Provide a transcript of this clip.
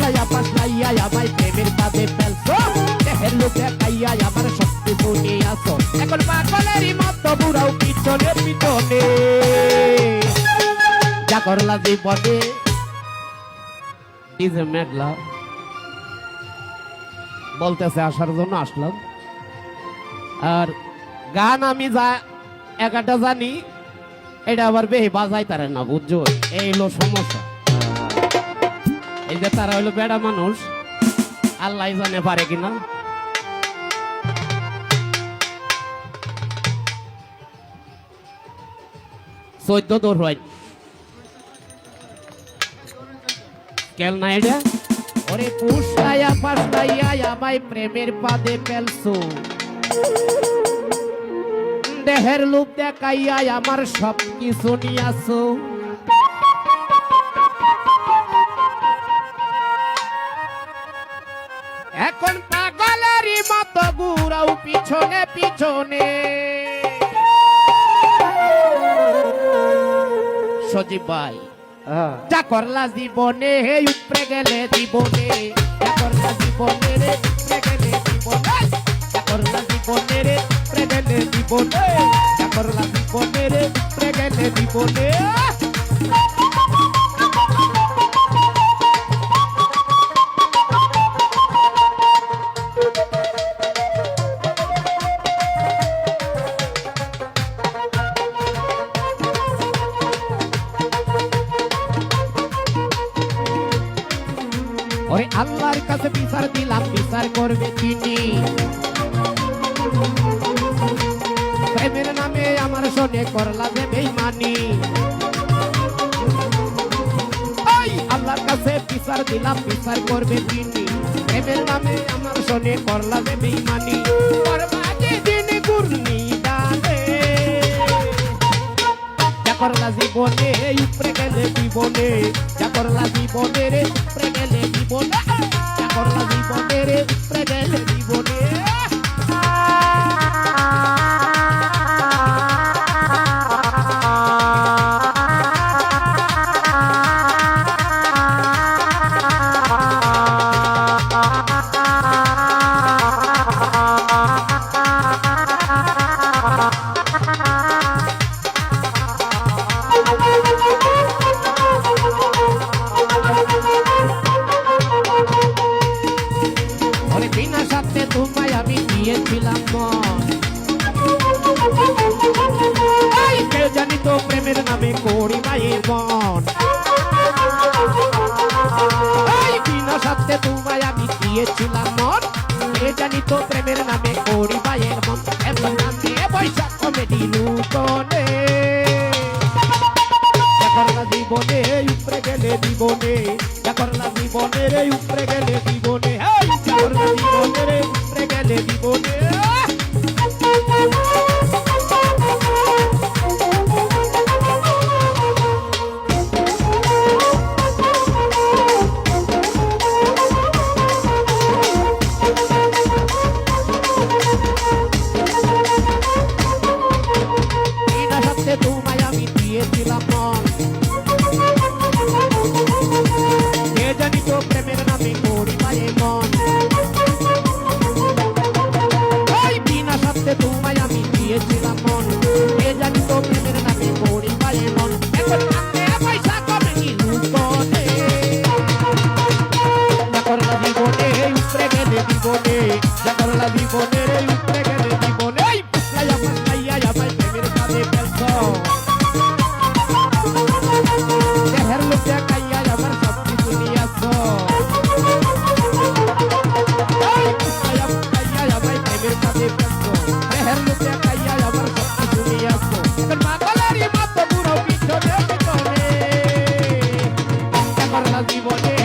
ফুসলাইয়া পাসলাইয়া আমায় প্রেমের ফাঁদে ফেলছো দেহের লোক দেখাইয়া আমার শক্তি শুনিয়াছো এখন পাগলেরই মতো বুড়াও পিছনে পিছনে যা করলা জীবনে ডিজে মেঘলা বলতেছে আসার জন্য আসলাম আর গান আমি যা একটা জানি এটা আবার বেশি বাজাই তারে না বুঝছো এই হলো সমস্যা এই যে তারা হইলো বেড়া মানুষ আল্লাহ জানে পারে কিনা চোদ্দ দৌড় হয় কেল না এটা ওরে পুষলাইয়া পাসলাইয়া আমায় প্রেমের পাদে ফেলছো দেহের লোভ দেখাইয়া আমার সব কিছু নিয়াছো এখন পাগলেরই মতো ঘুরাও পিছনে পিছনে সজীব ভাই যা করলা জীবনে উপরে গেলে জীবনে যা করলা জীবনে রে উপরে গেলে জীবনে যা করলা জীবনে রে উপরে গেলে জীবনে যা করলা জীবনে রে উপরে গেলে জীবনে ওরে আল্লাহর কাছে বিচার দিলাম বিচার করবে তিনি প্রেমের নামে আমার শোনে করলা যে বেঈমানি আল্লাহর কাছে বিচার দিলাম বিচার করবে তিনি প্রেমের নামে আমার শোনে করলা যে বেঈমানি করবাকে দিন গুরনি দানে যা করলা জীবনে উপরে গেলে জীবনে যা করলা জীবনে রে উপরে গেলে জীবনে যা করলা জীবনে রে উপরে গেলে জীবনে তোমায় আমি দিয়েছিলাম কেউ জানি তো প্রেমের নামে করি মায়ের মন বিনা সাথে তোমায় আমি দিয়েছিলাম মন কে জানি তো প্রেমের নামে করি মায়ের মন এমন নামে বৈশাখ কমেডি নূতনে করলা জীবনে উপরে গেলে জীবনে করলা জীবনে রে উপরে গেলে জীবনে করলা জীবনে রে উপরে গেলে জীবনে বিনা সাথে তোমায় আমি দিয়েছিলাম মন কে জানি তো প্রেমের নামে করি মায়ের মন বিনা সাথে তোমায় আমি দিয়েছিলাম মন কে জানি তো প্রেমের নামে করি মায়ের মন এখন পয়সা কমে কি লুকনে যা করলা জীবনে উপরে গেলে জীবনে যা করলা জীবনে রে উপরে গেলে জীবনে পুষলাইয়া পাসলাইয়া আমায় প্রেমের ফাঁদে ফেলছো দেহের লোক দেখাইয়া আমার সব কিছু নিয়াছো পুষলাইয়া পাসলাইয়া আমায় প্রেমের ফাঁদে ফেলছো দেহের লোক দেখাইয়া আমার সব কিছু নিয়াছো এখন পাগলেরই মতো বুড়ো পিছনে পিছনে যা করলা জীবনে